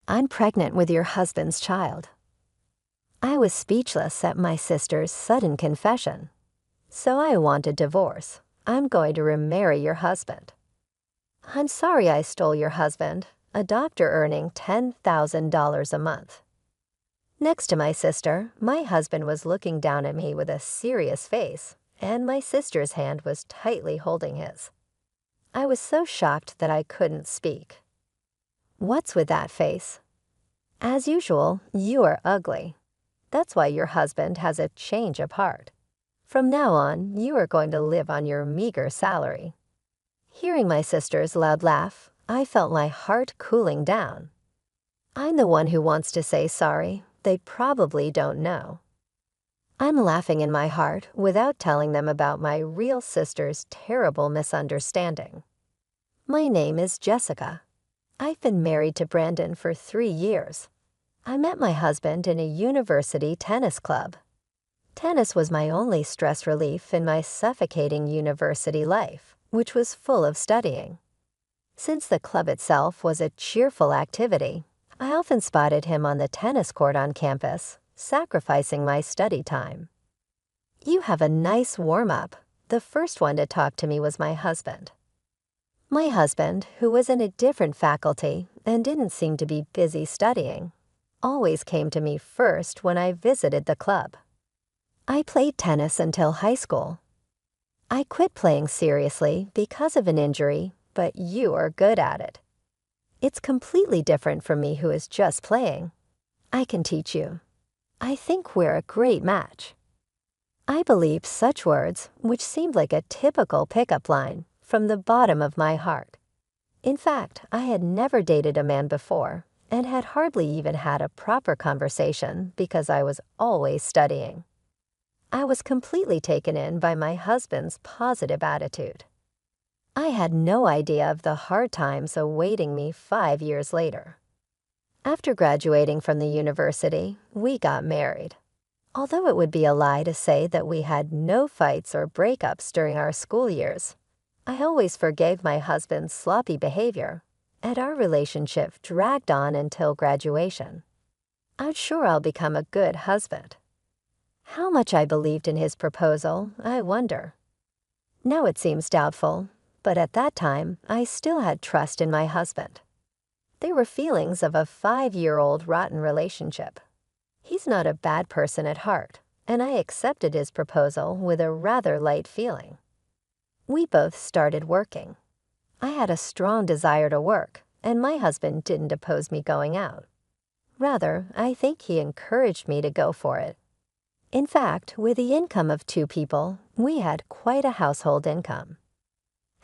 I'm pregnant with your husband's child. I was speechless at my sister's sudden confession. So I want a divorce. I'm going to remarry your husband. I'm sorry I stole your husband, a doctor earning $10,000 a month. Next to my sister, my husband was looking down at me with a serious face, and my sister's hand was tightly holding his. I was so shocked that I couldn't speak. What's with that face? As usual, you are ugly. That's why your husband has a change of heart. From now on, you are going to live on your meager salary. Hearing my sister's loud laugh, I felt my heart cooling down. I'm the one who wants to say sorry. They probably don't know. I'm laughing in my heart without telling them about my real sister's terrible misunderstanding. My name is Jessica. I've been married to Brandon for 3 years. I met my husband in a university tennis club. Tennis was my only stress relief in my suffocating university life, which was full of studying. Since the club itself was a cheerful activity, I often spotted him on the tennis court on campus, sacrificing my study time. You have a nice warm-up. The first one to talk to me was my husband. My husband, who was in a different faculty and didn't seem to be busy studying, always came to me first when I visited the club. I played tennis until high school. I quit playing seriously because of an injury, but you are good at it. It's completely different from me who is just playing. I can teach you. I think we're a great match. I believed such words, which seemed like a typical pickup line, from the bottom of my heart. In fact, I had never dated a man before and had hardly even had a proper conversation because I was always studying. I was completely taken in by my husband's positive attitude. I had no idea of the hard times awaiting me 5 years later. After graduating from the university, we got married. Although it would be a lie to say that we had no fights or breakups during our school years, I always forgave my husband's sloppy behavior, and our relationship dragged on until graduation. I'm sure I'll become a good husband. How much I believed in his proposal, I wonder. Now it seems doubtful, but at that time, I still had trust in my husband. There were feelings of a 5-year-old rotten relationship. He's not a bad person at heart, and I accepted his proposal with a rather light feeling. We both started working. I had a strong desire to work, and my husband didn't oppose me going out. Rather, I think he encouraged me to go for it. In fact, with the income of 2 people, we had quite a household income.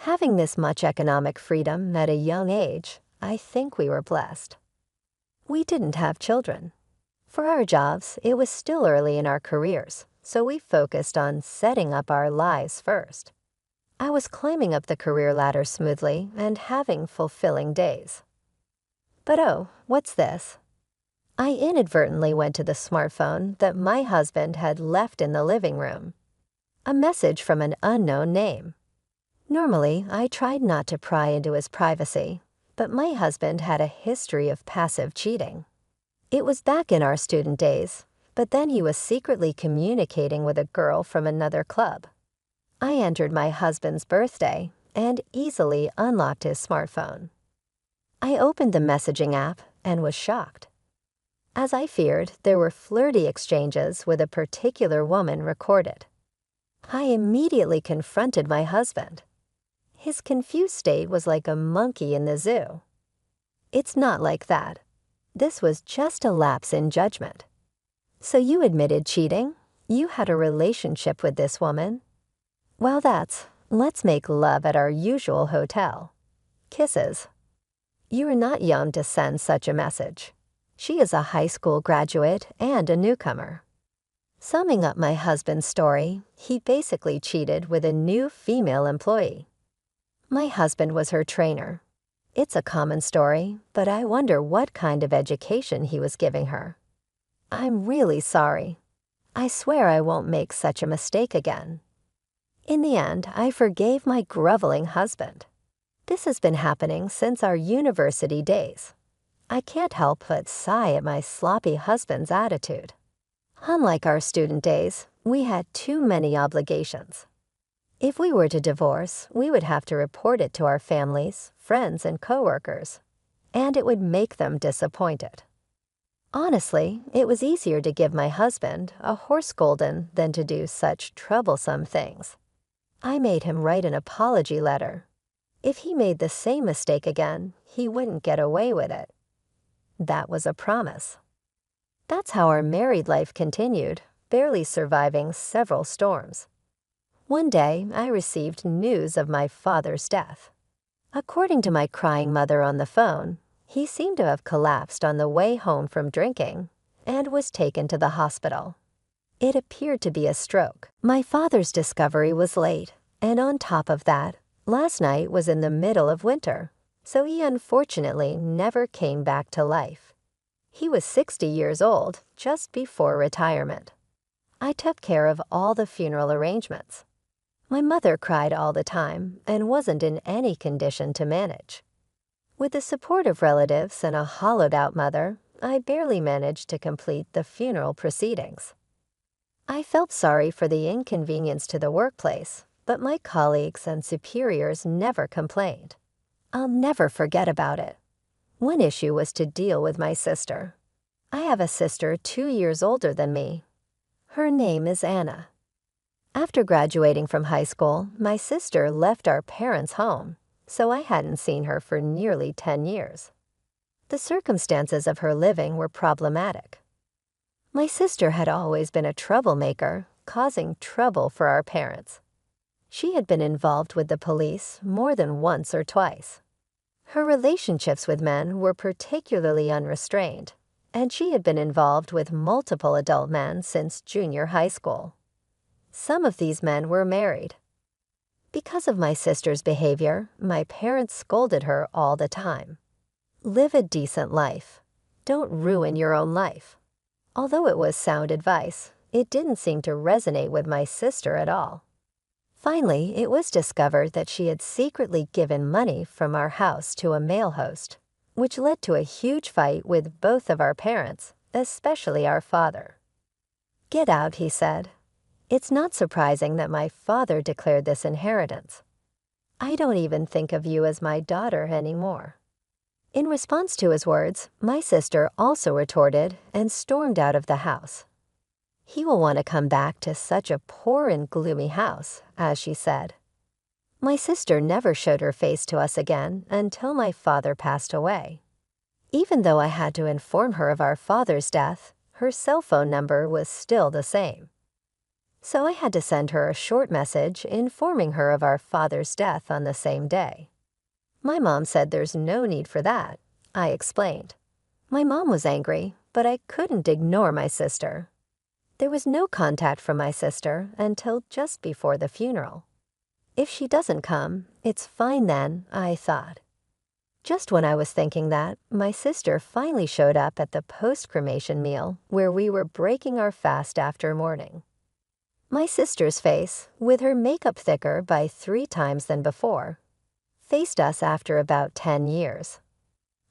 Having this much economic freedom at a young age, I think we were blessed. We didn't have children. For our jobs, it was still early in our careers, so we focused on setting up our lives first. I was climbing up the career ladder smoothly and having fulfilling days. But oh, what's this? I inadvertently went to the smartphone that my husband had left in the living room. A message from an unknown name. Normally, I tried not to pry into his privacy, but my husband had a history of passive cheating. It was back in our student days, but then he was secretly communicating with a girl from another club. I entered my husband's birthday and easily unlocked his smartphone. I opened the messaging app and was shocked. As I feared, there were flirty exchanges with a particular woman recorded. I immediately confronted my husband. His confused state was like a monkey in the zoo. It's not like that. This was just a lapse in judgment. So you admitted cheating? You had a relationship with this woman? Well, let's make love at our usual hotel. Kisses. You are not young to send such a message. She is a high school graduate and a newcomer. Summing up my husband's story, he basically cheated with a new female employee. My husband was her trainer. It's a common story, but I wonder what kind of education he was giving her. I'm really sorry. I swear I won't make such a mistake again. In the end, I forgave my groveling husband. This has been happening since our university days. I can't help but sigh at my sloppy husband's attitude. Unlike our student days, we had too many obligations. If we were to divorce, we would have to report it to our families, friends, and coworkers, and it would make them disappointed. Honestly, it was easier to give my husband a horse golden than to do such troublesome things. I made him write an apology letter. If he made the same mistake again, he wouldn't get away with it. That was a promise. That's how our married life continued, barely surviving several storms. One day, I received news of my father's death. According to my crying mother on the phone, he seemed to have collapsed on the way home from drinking and was taken to the hospital. It appeared to be a stroke. My father's discovery was late, and on top of that, last night was in the middle of winter, so he unfortunately never came back to life. He was 60 years old, just before retirement. I took care of all the funeral arrangements. My mother cried all the time and wasn't in any condition to manage. With the support of relatives and a hollowed-out mother, I barely managed to complete the funeral proceedings. I felt sorry for the inconvenience to the workplace, but my colleagues and superiors never complained. I'll never forget about it. One issue was to deal with my sister. I have a sister 2 years older than me. Her name is Anna. After graduating from high school, my sister left our parents' home, so I hadn't seen her for nearly 10 years. The circumstances of her living were problematic. My sister had always been a troublemaker, causing trouble for our parents. She had been involved with the police more than once or twice. Her relationships with men were particularly unrestrained, and she had been involved with multiple adult men since junior high school. Some of these men were married. Because of my sister's behavior, my parents scolded her all the time. Live a decent life. Don't ruin your own life. Although it was sound advice, it didn't seem to resonate with my sister at all. Finally, it was discovered that she had secretly given money from our house to a male host, which led to a huge fight with both of our parents, especially our father. "Get out," he said. It's not surprising that my father declared this inheritance. I don't even think of you as my daughter anymore. In response to his words, my sister also retorted and stormed out of the house. "He will want to come back to such a poor and gloomy house," as she said. My sister never showed her face to us again until my father passed away. Even though I had to inform her of our father's death, her cell phone number was still the same. So I had to send her a short message informing her of our father's death on the same day. My mom said there's no need for that, I explained. My mom was angry, but I couldn't ignore my sister. There was no contact from my sister until just before the funeral. If she doesn't come, it's fine then, I thought. Just when I was thinking that, my sister finally showed up at the post-cremation meal where we were breaking our fast after mourning. My sister's face, with her makeup thicker by 3 times than before, faced us after about 10 years.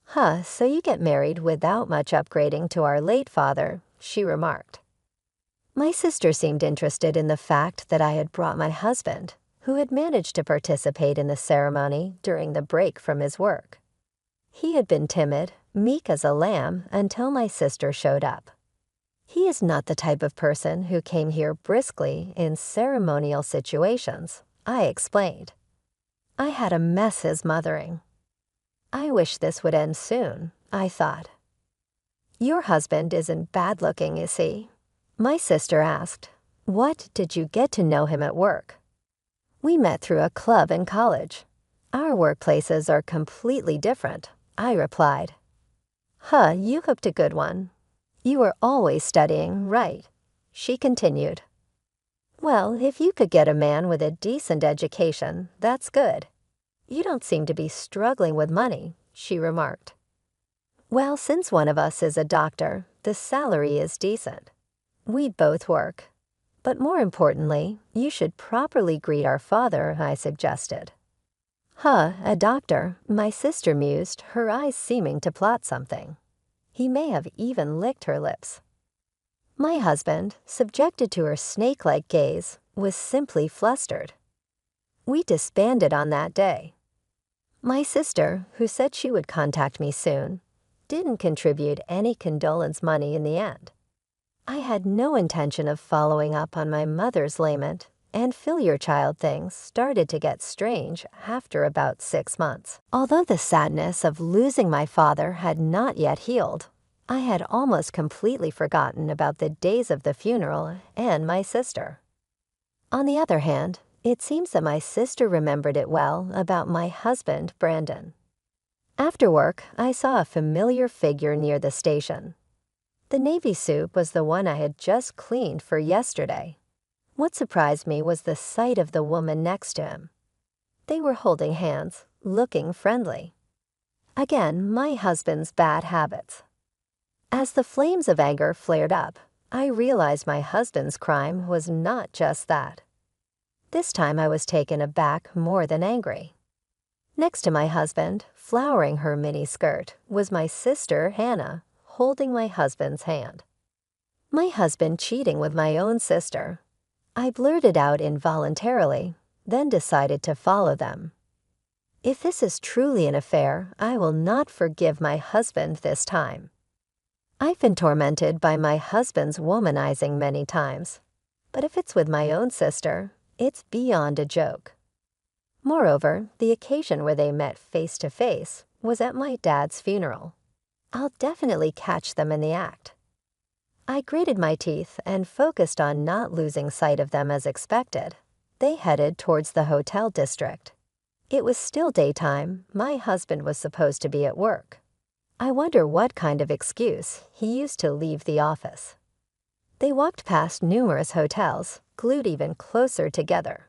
"Huh, so you get married without much upgrading to our late father," she remarked. My sister seemed interested in the fact that I had brought my husband, who had managed to participate in the ceremony during the break from his work. He had been timid, meek as a lamb, until my sister showed up. He is not the type of person who came here briskly in ceremonial situations, I explained. I had a mess his mothering. I wish this would end soon, I thought. "Your husband isn't bad-looking, is he?" My sister asked. "What did you get to know him at work?" "We met through a club in college. Our workplaces are completely different," I replied. "Huh, you hooked a good one. You were always studying, right?" she continued. "Well, if you could get a man with a decent education, that's good. You don't seem to be struggling with money," she remarked. "Well, since one of us is a doctor, the salary is decent. We both work. But more importantly, you should properly greet our father," I suggested. Huh, a doctor, my sister mused, her eyes seeming to plot something. He may have even licked her lips. My husband, subjected to her snake-like gaze, was simply flustered. We disbanded on that day. My sister, who said she would contact me soon, didn't contribute any condolence money in the end. I had no intention of following up on my mother's lament, and fill your child things started to get strange after about 6 months. Although the sadness of losing my father had not yet healed, I had almost completely forgotten about the days of the funeral and my sister. On the other hand, it seems that my sister remembered it well about my husband, Brandon. After work, I saw a familiar figure near the station. The navy suit was the one I had just cleaned for yesterday. What surprised me was the sight of the woman next to him. They were holding hands, looking friendly. Again, my husband's bad habits. As the flames of anger flared up, I realized my husband's crime was not just that. This time I was taken aback more than angry. Next to my husband, flowering her mini skirt, was my sister, Hannah, holding my husband's hand. My husband cheating with my own sister. I blurted out involuntarily, then decided to follow them. If this is truly an affair, I will not forgive my husband this time. I've been tormented by my husband's womanizing many times, but if it's with my own sister, it's beyond a joke. Moreover, the occasion where they met face to face was at my dad's funeral. I'll definitely catch them in the act. I gritted my teeth and focused on not losing sight of them as expected. They headed towards the hotel district. It was still daytime. My husband was supposed to be at work. I wonder what kind of excuse he used to leave the office. They walked past numerous hotels, glued even closer together.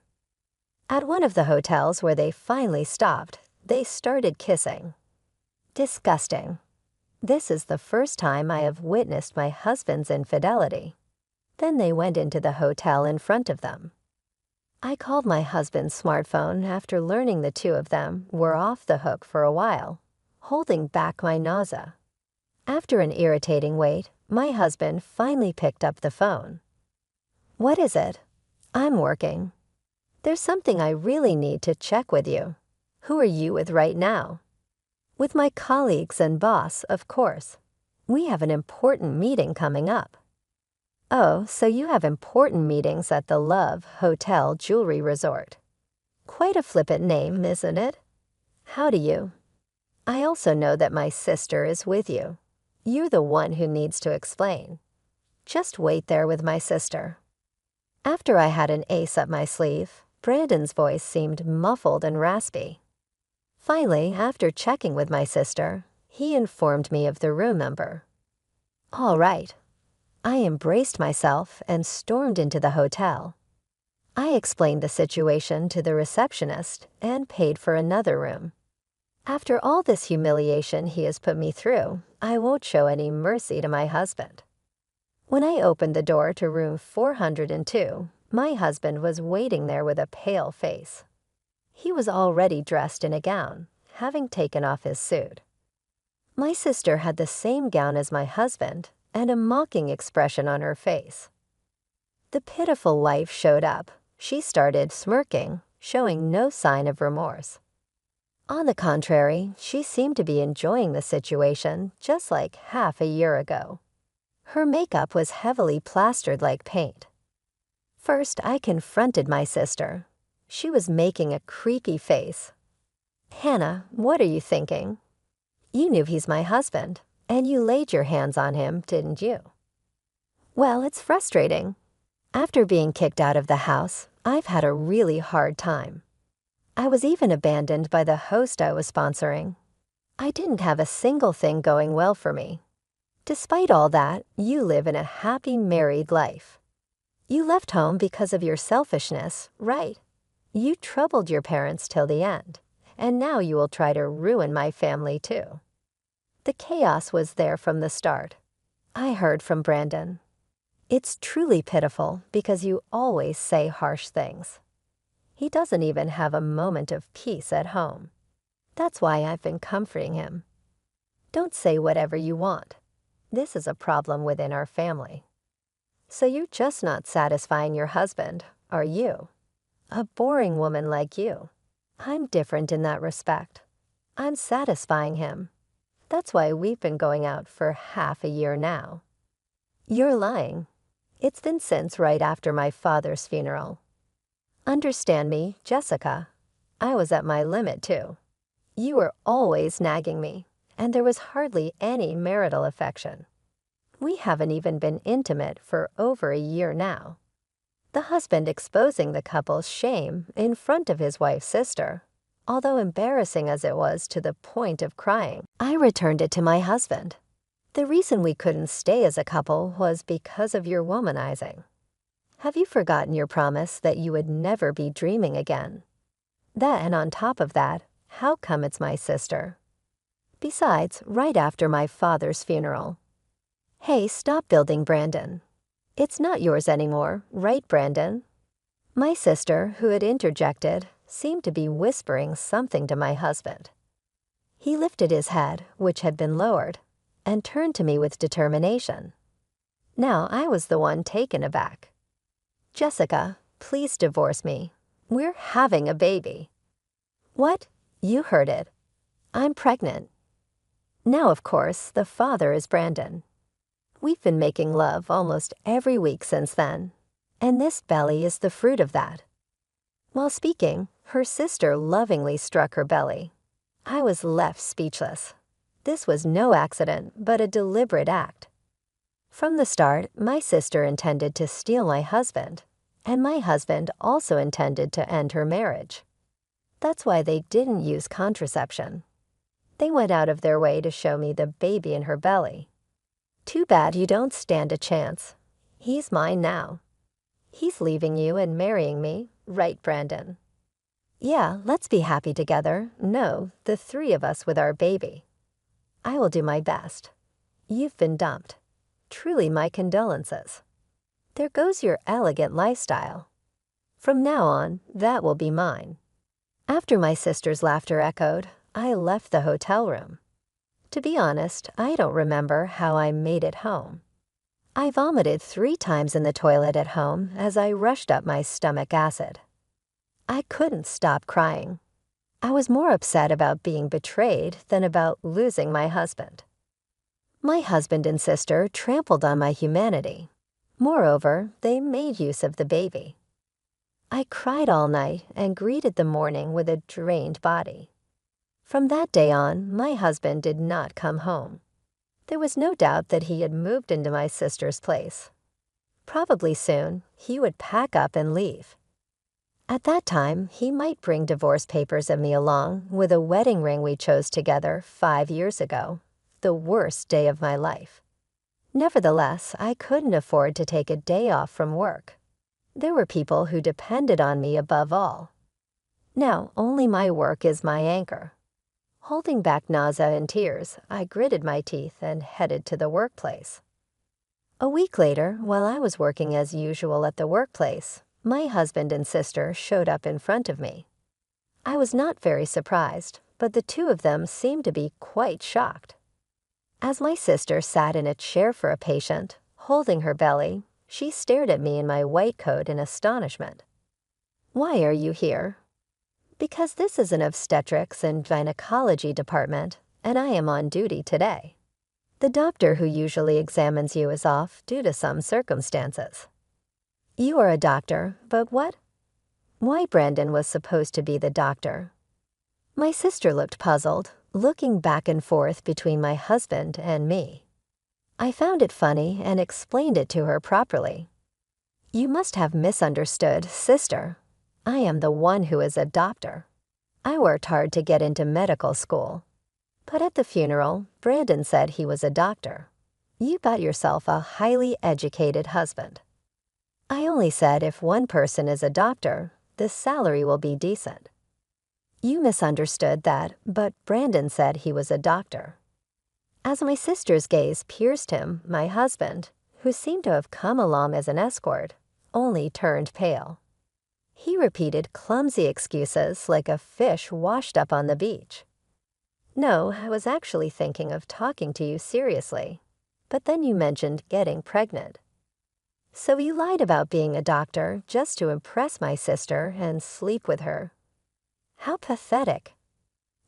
At one of the hotels where they finally stopped, they started kissing. Disgusting. This is the first time I have witnessed my husband's infidelity. Then they went into the hotel in front of them. I called my husband's smartphone after learning the two of them were off the hook for a while, holding back my nausea. After an irritating wait, my husband finally picked up the phone. What is it? I'm working. There's something I really need to check with you. Who are you with right now? With my colleagues and boss, of course. We have an important meeting coming up. Oh, so you have important meetings at the Love Hotel Jewelry Resort. Quite a flippant name, isn't it? How do you? I also know that my sister is with you. You're the one who needs to explain. Just wait there with my sister. After I had an ace up my sleeve, Brandon's voice seemed muffled and raspy. Finally, after checking with my sister, he informed me of the room number. All right. I embraced myself and stormed into the hotel. I explained the situation to the receptionist and paid for another room. After all this humiliation he has put me through, I won't show any mercy to my husband. When I opened the door to room 402, my husband was waiting there with a pale face. He was already dressed in a gown, having taken off his suit. My sister had the same gown as my husband and a mocking expression on her face. The pitiful wife showed up. She started smirking, showing no sign of remorse. On the contrary, she seemed to be enjoying the situation just like half a year ago. Her makeup was heavily plastered like paint. First, I confronted my sister. She was making a creaky face. Hannah, what are you thinking? You knew he's my husband, and you laid your hands on him, didn't you? Well, it's frustrating. After being kicked out of the house, I've had a really hard time. I was even abandoned by the host I was sponsoring. I didn't have a single thing going well for me. Despite all that, you live in a happy married life. You left home because of your selfishness, right? You troubled your parents till the end, and now you will try to ruin my family too. The chaos was there from the start. I heard from Brandon. It's truly pitiful because you always say harsh things. He doesn't even have a moment of peace at home. That's why I've been comforting him. Don't say whatever you want. This is a problem within our family. So you're just not satisfying your husband, are you? A boring woman like you. I'm different in that respect. I'm satisfying him. That's why we've been going out for half a year now. You're lying. It's been since right after my father's funeral. Understand me, Jessica. I was at my limit too. You were always nagging me, and there was hardly any marital affection. We haven't even been intimate for over a year now. The husband exposing the couple's shame in front of his wife's sister, although embarrassing as it was to the point of crying, I returned it to my husband. The reason we couldn't stay as a couple was because of your womanizing. Have you forgotten your promise that you would never be dreaming again? That, and on top of that, how come it's my sister? Besides, right after my father's funeral. Hey, stop building, Brandon. It's not yours anymore, right, Brandon? My sister, who had interjected, seemed to be whispering something to my husband. He lifted his head, which had been lowered, and turned to me with determination. Now I was the one taken aback. Jessica, please divorce me. We're having a baby. What? You heard it. I'm pregnant. Now, of course, the father is Brandon. We've been making love almost every week since then, and this belly is the fruit of that. While speaking, her sister lovingly struck her belly. I was left speechless. This was no accident, but a deliberate act. From the start, my sister intended to steal my husband, and my husband also intended to end her marriage. That's why they didn't use contraception. They went out of their way to show me the baby in her belly. Too bad you don't stand a chance. He's mine now. He's leaving you and marrying me, right, Brandon? Yeah, let's be happy together. No, the three of us with our baby. I will do my best. You've been dumped. Truly my condolences. There goes your elegant lifestyle. From now on, that will be mine. After my sister's laughter echoed, I left the hotel room. To be honest, I don't remember how I made it home. I vomited 3 times in the toilet at home as I rushed up my stomach acid. I couldn't stop crying. I was more upset about being betrayed than about losing my husband. My husband and sister trampled on my humanity. Moreover, they made use of the baby. I cried all night and greeted the morning with a drained body. From that day on, my husband did not come home. There was no doubt that he had moved into my sister's place. Probably soon, he would pack up and leave. At that time, he might bring divorce papers of me along with a wedding ring we chose together 5 years ago, the worst day of my life. Nevertheless, I couldn't afford to take a day off from work. There were people who depended on me above all. Now, only my work is my anchor. Holding back nausea and tears, I gritted my teeth and headed to the workplace. A week later, while I was working as usual at the workplace, my husband and sister showed up in front of me. I was not very surprised, but the two of them seemed to be quite shocked. As my sister sat in a chair for a patient, holding her belly, she stared at me in my white coat in astonishment. "Why are you here?" "Because this is an obstetrics and gynecology department, and I am on duty today. The doctor who usually examines you is off due to some circumstances." "You are a doctor, but what?" Why Brandon was supposed to be the doctor. My sister looked puzzled, looking back and forth between my husband and me. I found it funny and explained it to her properly. "You must have misunderstood, sister. I am the one who is a doctor. I worked hard to get into medical school. But at the funeral, Brandon said he was a doctor. You got yourself a highly educated husband. I only said if one person is a doctor, the salary will be decent. You misunderstood that, but Brandon said he was a doctor." As my sister's gaze pierced him, my husband, who seemed to have come along as an escort, only turned pale. He repeated clumsy excuses like a fish washed up on the beach. No, I was actually thinking of talking to you seriously, but then you mentioned getting pregnant. So you lied about being a doctor just to impress my sister and sleep with her. How pathetic.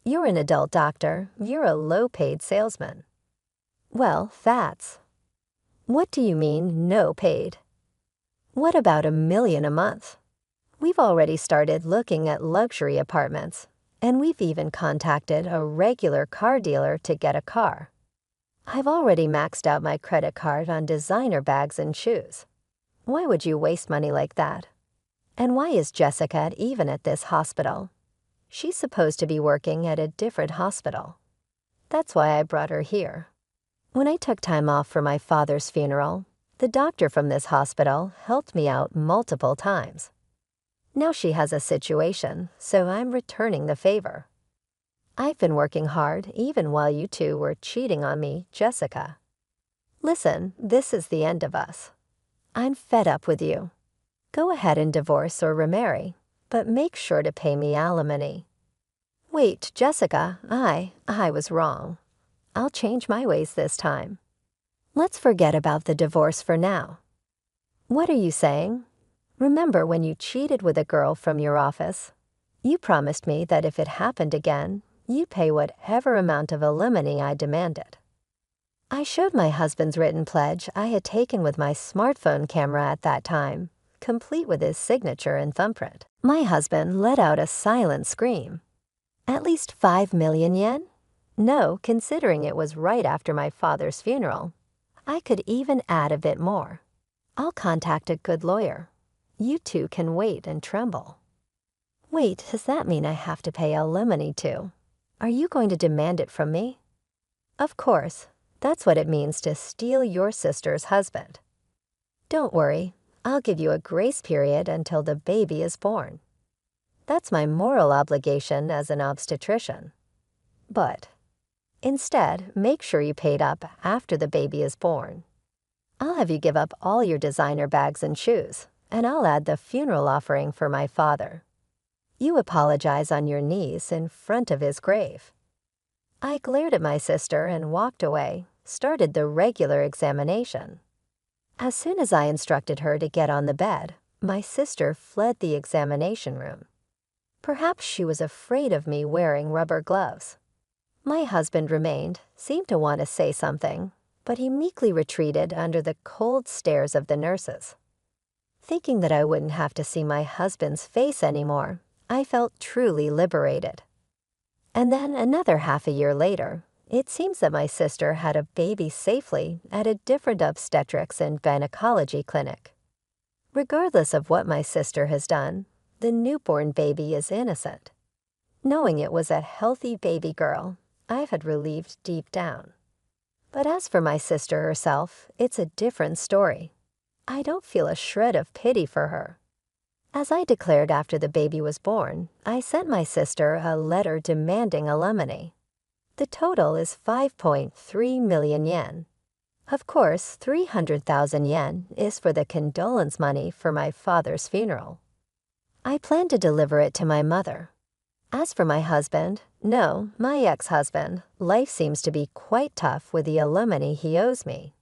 You're an adult doctor, you're a low-paid salesman. Well, that's. What do you mean, no paid? What about $1 million a month? We've already started looking at luxury apartments, and we've even contacted a regular car dealer to get a car. I've already maxed out my credit card on designer bags and shoes. Why would you waste money like that? And why is Jessica even at this hospital? She's supposed to be working at a different hospital. That's why I brought her here. When I took time off for my father's funeral, the doctor from this hospital helped me out multiple times. Now she has a situation, so I'm returning the favor. I've been working hard even while you two were cheating on me, Jessica. Listen, this is the end of us. I'm fed up with you. Go ahead and divorce or remarry, but make sure to pay me alimony. Wait, Jessica, I was wrong. I'll change my ways this time. Let's forget about the divorce for now. What are you saying? Remember when you cheated with a girl from your office? You promised me that if it happened again, you'd pay whatever amount of alimony I demanded. I showed my husband's written pledge I had taken with my smartphone camera at that time, complete with his signature and thumbprint. My husband let out a silent scream. At least 5 million yen? No, considering it was right after my father's funeral. I could even add a bit more. I'll contact a good lawyer. You two can wait and tremble. Wait, does that mean I have to pay alimony too? Are you going to demand it from me? Of course, that's what it means to steal your sister's husband. Don't worry, I'll give you a grace period until the baby is born. That's my moral obligation as an obstetrician. But instead, make sure you paid up after the baby is born. I'll have you give up all your designer bags and shoes, and I'll add the funeral offering for my father. You apologize on your knees in front of his grave. I glared at my sister and walked away, started the regular examination. As soon as I instructed her to get on the bed, my sister fled the examination room. Perhaps she was afraid of me wearing rubber gloves. My husband remained, seemed to want to say something, but he meekly retreated under the cold stares of the nurses. Thinking that I wouldn't have to see my husband's face anymore, I felt truly liberated. And then another half a year later, it seems that my sister had a baby safely at a different obstetrics and gynecology clinic. Regardless of what my sister has done, the newborn baby is innocent. Knowing it was a healthy baby girl, I had relieved deep down. But as for my sister herself, it's a different story. I don't feel a shred of pity for her. As I declared after the baby was born, I sent my sister a letter demanding alimony. The total is 5.3 million yen. Of course, 300,000 yen is for the condolence money for my father's funeral. I plan to deliver it to my mother. As for my husband, no, my ex-husband, life seems to be quite tough with the alimony he owes me.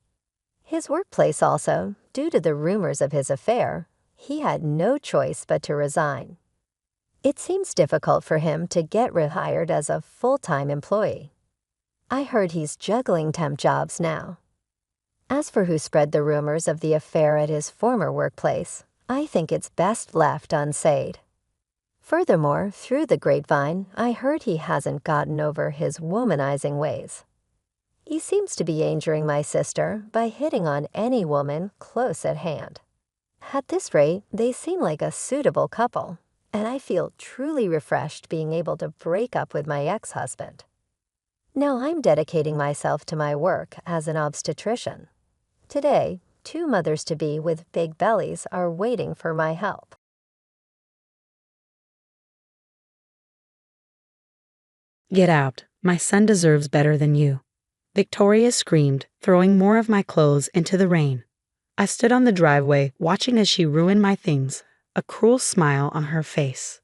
His workplace also, due to the rumors of his affair, he had no choice but to resign. It seems difficult for him to get rehired as a full-time employee. I heard he's juggling temp jobs now. As for who spread the rumors of the affair at his former workplace, I think it's best left unsaid. Furthermore, through the grapevine, I heard he hasn't gotten over his womanizing ways. He seems to be injuring my sister by hitting on any woman close at hand. At this rate, they seem like a suitable couple, and I feel truly refreshed being able to break up with my ex-husband. Now I'm dedicating myself to my work as an obstetrician. Today, 2 mothers-to-be with big bellies are waiting for my help. Get out. My son deserves better than you. Victoria screamed, throwing more of my clothes into the rain. I stood on the driveway, watching as she ruined my things, a cruel smile on her face.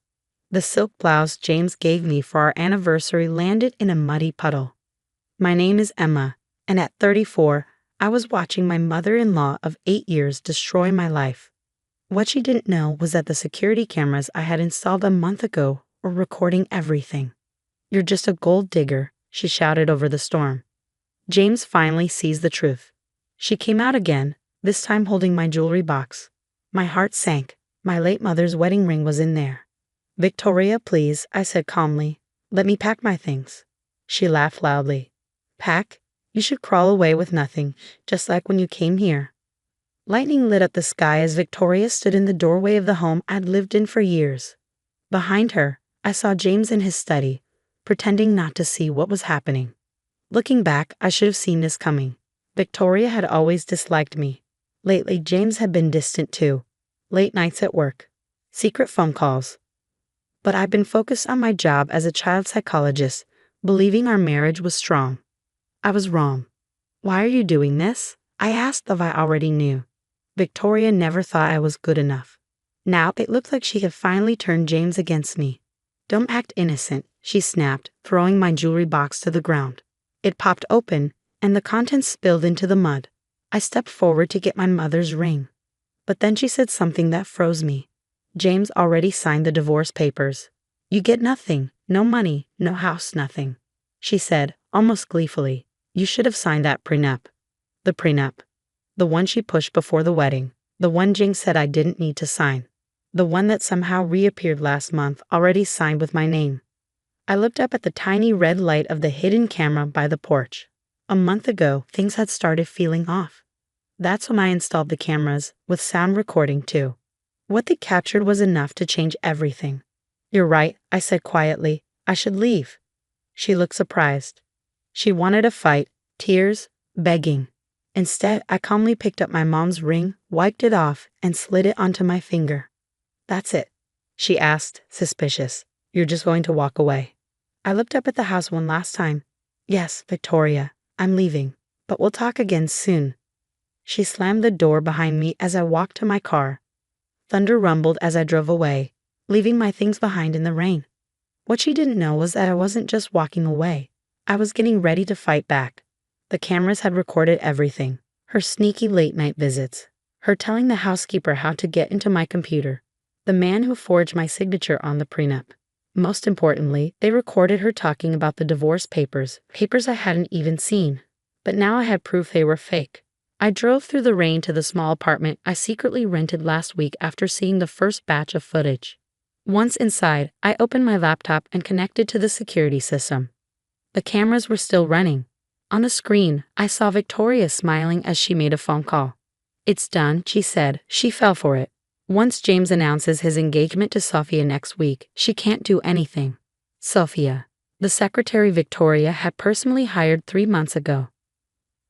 The silk blouse James gave me for our anniversary landed in a muddy puddle. My name is Emma, and at 34, I was watching my mother-in-law of 8 years destroy my life. What she didn't know was that the security cameras I had installed a month ago were recording everything. "You're just a gold digger," she shouted over the storm. James finally sees the truth. She came out again, this time holding my jewelry box. My heart sank. My late mother's wedding ring was in there. "Victoria, please," I said calmly. "Let me pack my things." She laughed loudly. "Pack? You should crawl away with nothing, just like when you came here." Lightning lit up the sky as Victoria stood in the doorway of the home I'd lived in for years. Behind her, I saw James in his study, pretending not to see what was happening. Looking back, I should have seen this coming. Victoria had always disliked me. Lately, James had been distant too. Late nights at work. Secret phone calls. But I'd been focused on my job as a child psychologist, believing our marriage was strong. I was wrong. "Why are you doing this?" I asked if I already knew. Victoria never thought I was good enough. Now it looked like she had finally turned James against me. "Don't act innocent," she snapped, throwing my jewelry box to the ground. It popped open, and the contents spilled into the mud. I stepped forward to get my mother's ring. But then she said something that froze me. "James already signed the divorce papers. You get nothing, no money, no house, nothing," she said, almost gleefully. "You should have signed that prenup." The prenup. The one she pushed before the wedding. The one James said I didn't need to sign. The one that somehow reappeared last month, already signed with my name. I looked up at the tiny red light of the hidden camera by the porch. A month ago, things had started feeling off. That's when I installed the cameras, with sound recording too. What they captured was enough to change everything. "You're right," I said quietly. "I should leave." She looked surprised. She wanted a fight, tears, begging. Instead, I calmly picked up my mom's ring, wiped it off, and slid it onto my finger. "That's it?" she asked, suspicious. "You're just going to walk away?" I looked up at the house one last time. "Yes, Victoria, I'm leaving, but we'll talk again soon." She slammed the door behind me as I walked to my car. Thunder rumbled as I drove away, leaving my things behind in the rain. What she didn't know was that I wasn't just walking away. I was getting ready to fight back. The cameras had recorded everything. Her sneaky late-night visits. Her telling the housekeeper how to get into my computer. The man who forged my signature on the prenup. Most importantly, they recorded her talking about the divorce papers, papers I hadn't even seen. But now I had proof they were fake. I drove through the rain to the small apartment I secretly rented last week after seeing the first batch of footage. Once inside, I opened my laptop and connected to the security system. The cameras were still running. On the screen, I saw Victoria smiling as she made a phone call. "It's done," she said. She fell for it. Once James announces his engagement to Sophia next week, she can't do anything. Sophia, the secretary Victoria had personally hired 3 months ago.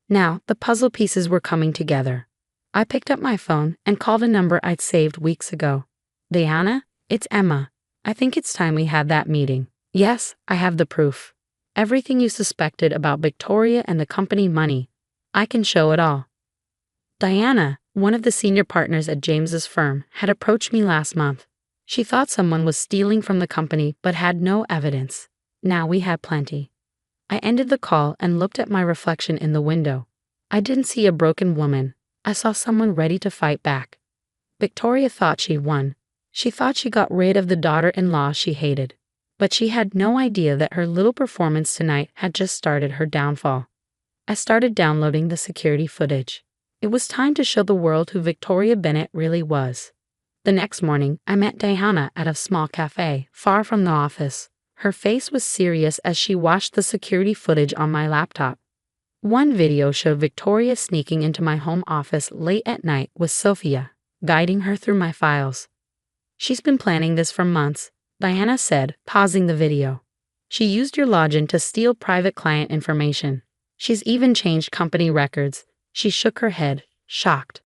Now, the puzzle pieces were coming together. I picked up my phone and called a number I'd saved weeks ago. "Diana, it's Emma. I think it's time we had that meeting." "Yes, I have the proof. Everything you suspected about Victoria and the company money. I can show it all." Diana, one of the senior partners at James's firm, had approached me last month. She thought someone was stealing from the company but had no evidence. Now we had plenty. I ended the call and looked at my reflection in the window. I didn't see a broken woman. I saw someone ready to fight back. Victoria thought she won. She thought she got rid of the daughter-in-law she hated. But she had no idea that her little performance tonight had just started her downfall. I started downloading the security footage. It was time to show the world who Victoria Bennett really was. The next morning, I met Diana at a small cafe, far from the office. Her face was serious as she watched the security footage on my laptop. One video showed Victoria sneaking into my home office late at night with Sophia, guiding her through my files. "She's been planning this for months," Diana said, pausing the video. "She used your login to steal private client information. She's even changed company records." She shook her head, shocked.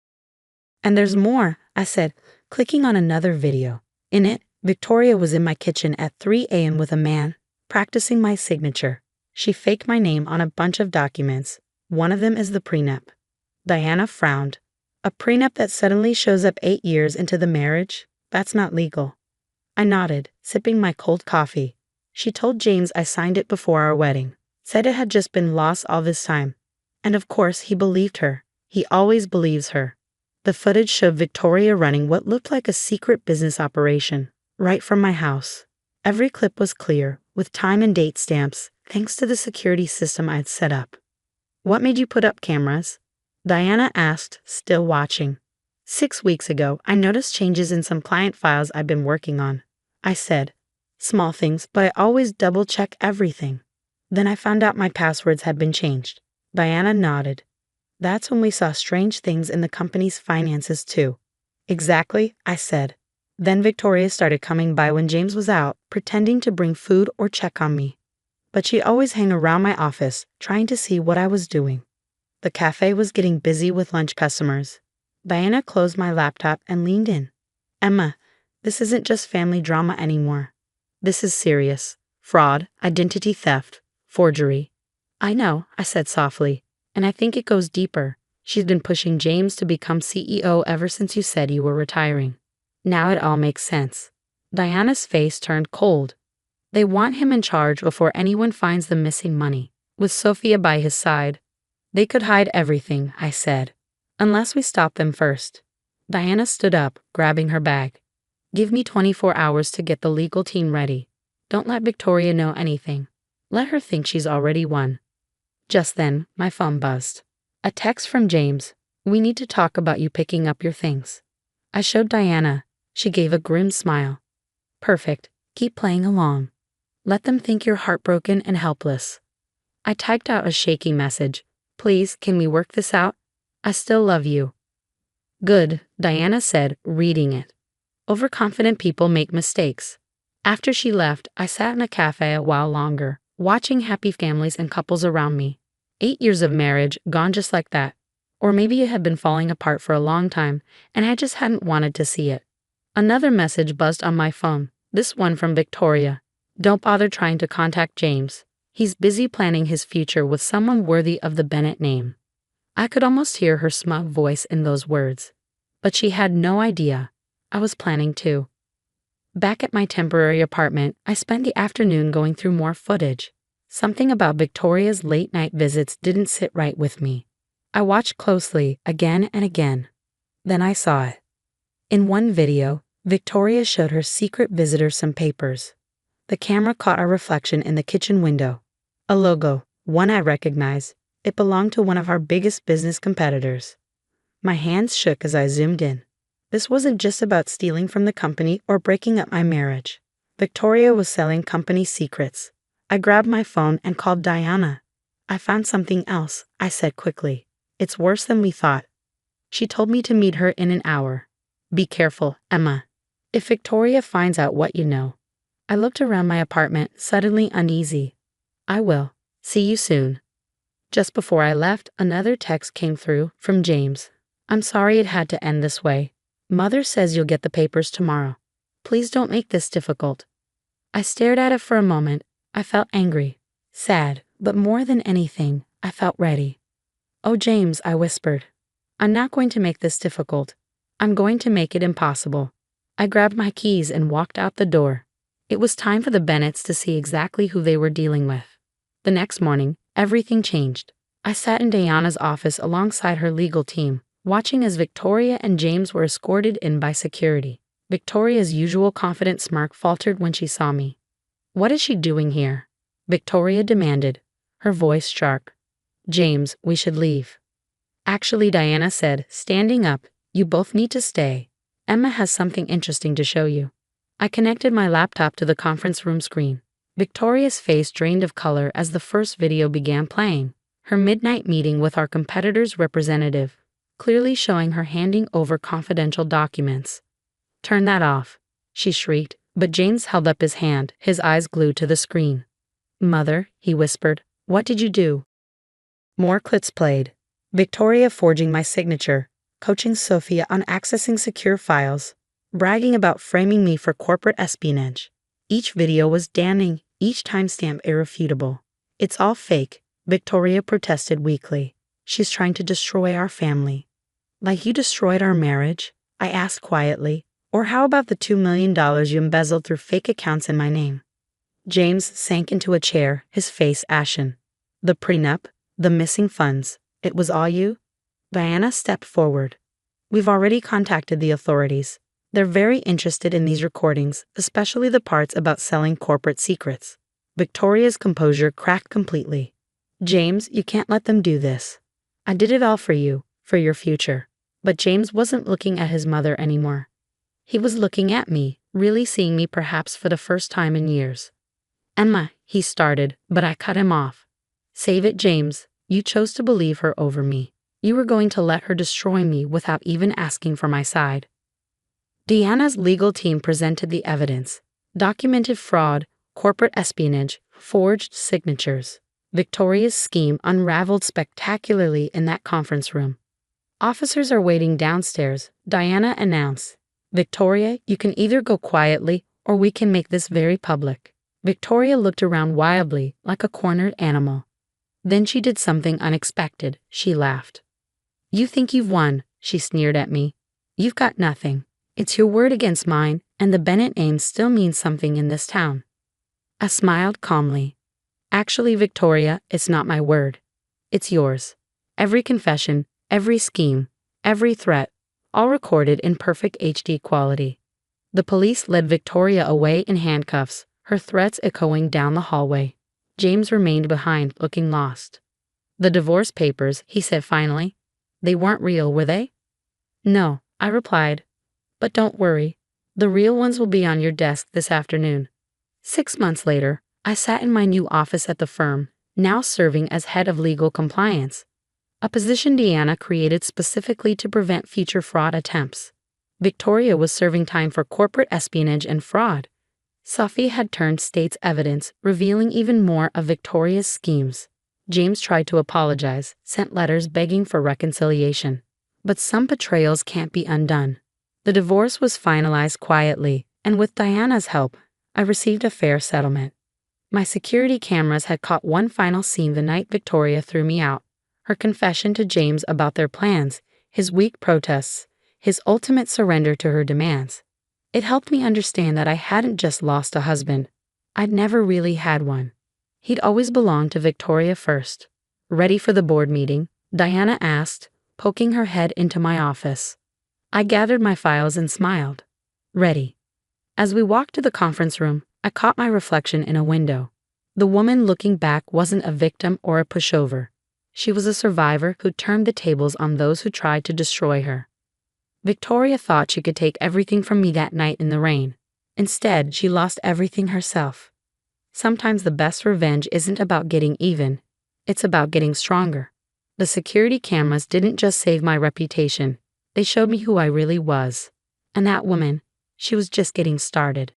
"And there's more," I said, clicking on another video. In it, Victoria was in my kitchen at 3 a.m. with a man, practicing my signature. She faked my name on a bunch of documents. One of them is the prenup. Diana frowned. "A prenup that suddenly shows up 8 years into the marriage? That's not legal. I nodded, sipping my cold coffee. She told James I signed it before our wedding, said it had just been lost all this time. And of course, he believed her. He always believes her. The footage showed Victoria running what looked like a secret business operation, right from my house. Every clip was clear, with time and date stamps, thanks to the security system I'd set up. What made you put up cameras? Diana asked, still watching. 6 weeks ago, I noticed changes in some client files I've been working on. I said, small things, but I always double-check everything. Then I found out my passwords had been changed. Diana nodded. That's when we saw strange things in the company's finances too. Exactly, I said. Then Victoria started coming by when James was out, pretending to bring food or check on me. But she'd always hang around my office, trying to see what I was doing. The cafe was getting busy with lunch customers. Diana closed my laptop and leaned in. Emma, this isn't just family drama anymore. This is serious. Fraud, identity theft, forgery. I know, I said softly, and I think it goes deeper. She's been pushing James to become CEO ever since you said you were retiring. Now it all makes sense. Diana's face turned cold. They want him in charge before anyone finds the missing money. With Sophia by his side, they could hide everything, I said. Unless we stop them first. Diana stood up, grabbing her bag. Give me 24 hours to get the legal team ready. Don't let Victoria know anything. Let her think she's already won. Just then, my phone buzzed. A text from James. We need to talk about you picking up your things. I showed Diana. She gave a grim smile. Perfect. Keep playing along. Let them think you're heartbroken and helpless. I typed out a shaky message. Please, can we work this out? I still love you. Good, Diana said, reading it. Overconfident people make mistakes. After she left, I sat in a cafe a while longer, watching happy families and couples around me. 8 years of marriage gone just like that. Or maybe it had been falling apart for a long time, and I just hadn't wanted to see it. Another message buzzed on my phone, this one from Victoria. Don't bother trying to contact James. He's busy planning his future with someone worthy of the Bennett name. I could almost hear her smug voice in those words. But she had no idea. I was planning too. Back at my temporary apartment, I spent the afternoon going through more footage. Something about Victoria's late-night visits didn't sit right with me. I watched closely, again and again. Then I saw it. In one video, Victoria showed her secret visitor some papers. The camera caught our reflection in the kitchen window. A logo, one I recognized. It belonged to one of our biggest business competitors. My hands shook as I zoomed in. This wasn't just about stealing from the company or breaking up my marriage. Victoria was selling company secrets. I grabbed my phone and called Diana. I found something else, I said quickly. It's worse than we thought. She told me to meet her in an hour. Be careful, Emma. If Victoria finds out what you know. I looked around my apartment, suddenly uneasy. I will. See you soon. Just before I left, another text came through from James. I'm sorry it had to end this way. Mother says you'll get the papers tomorrow. Please don't make this difficult. I stared at it for a moment. I felt angry, sad, but more than anything, I felt ready. Oh, James, I whispered. I'm not going to make this difficult. I'm going to make it impossible. I grabbed my keys and walked out the door. It was time for the Bennetts to see exactly who they were dealing with. The next morning, everything changed. I sat in Diana's office alongside her legal team, watching as Victoria and James were escorted in by security. Victoria's usual confident smirk faltered when she saw me. What is she doing here? Victoria demanded, her voice sharp. James, we should leave. Actually, Diana said, standing up, you both need to stay. Emma has something interesting to show you. I connected my laptop to the conference room screen. Victoria's face drained of color as the first video began playing. Her midnight meeting with our competitor's representative, clearly showing her handing over confidential documents. Turn that off, she shrieked, but James held up his hand, his eyes glued to the screen. Mother, he whispered, what did you do? More clips played. Victoria forging my signature, coaching Sophia on accessing secure files, bragging about framing me for corporate espionage. Each video was damning, each timestamp irrefutable. It's all fake, Victoria protested weakly. She's trying to destroy our family. Like you destroyed our marriage? I asked quietly, Or how about the $2 million you embezzled through fake accounts in my name? James sank into a chair, his face ashen. The prenup, the missing funds, it was all you? Diana stepped forward. We've already contacted the authorities. They're very interested in these recordings, especially the parts about selling corporate secrets. Victoria's composure cracked completely. James, you can't let them do this. I did it all for you, for your future. But James wasn't looking at his mother anymore. He was looking at me, really seeing me perhaps for the first time in years. Emma, he started, but I cut him off. Save it, James. You chose to believe her over me. You were going to let her destroy me without even asking for my side. Deanna's legal team presented the evidence. Documented fraud, corporate espionage, forged signatures. Victoria's scheme unraveled spectacularly in that conference room. Officers are waiting downstairs, Diana announced. Victoria, you can either go quietly or we can make this very public. Victoria looked around wildly, like a cornered animal. Then she did something unexpected. She laughed. You think you've won, she sneered at me. You've got nothing. It's your word against mine, and the Bennett name still means something in this town. I smiled calmly. Actually, Victoria, it's not my word. It's yours. Every confession, every scheme, every threat, all recorded in perfect HD quality. The police led Victoria away in handcuffs, her threats echoing down the hallway. James remained behind, looking lost. The divorce papers, he said finally. They weren't real, were they? No, I replied. But don't worry. The real ones will be on your desk this afternoon. 6 months later, I sat in my new office at the firm, now serving as head of legal compliance, a position Deanna created specifically to prevent future fraud attempts. Victoria was serving time for corporate espionage and fraud. Sophie had turned state's evidence, revealing even more of Victoria's schemes. James tried to apologize, sent letters begging for reconciliation. But some betrayals can't be undone. The divorce was finalized quietly, and with Diana's help, I received a fair settlement. My security cameras had caught one final scene the night Victoria threw me out. Her confession to James about their plans, his weak protests, his ultimate surrender to her demands. It helped me understand that I hadn't just lost a husband. I'd never really had one. He'd always belonged to Victoria first. Ready for the board meeting? Diana asked, poking her head into my office. I gathered my files and smiled. Ready. As we walked to the conference room, I caught my reflection in a window. The woman looking back wasn't a victim or a pushover. She was a survivor who turned the tables on those who tried to destroy her. Victoria thought she could take everything from me that night in the rain. Instead, she lost everything herself. Sometimes the best revenge isn't about getting even. It's about getting stronger. The security cameras didn't just save my reputation. They showed me who I really was. And that woman, she was just getting started.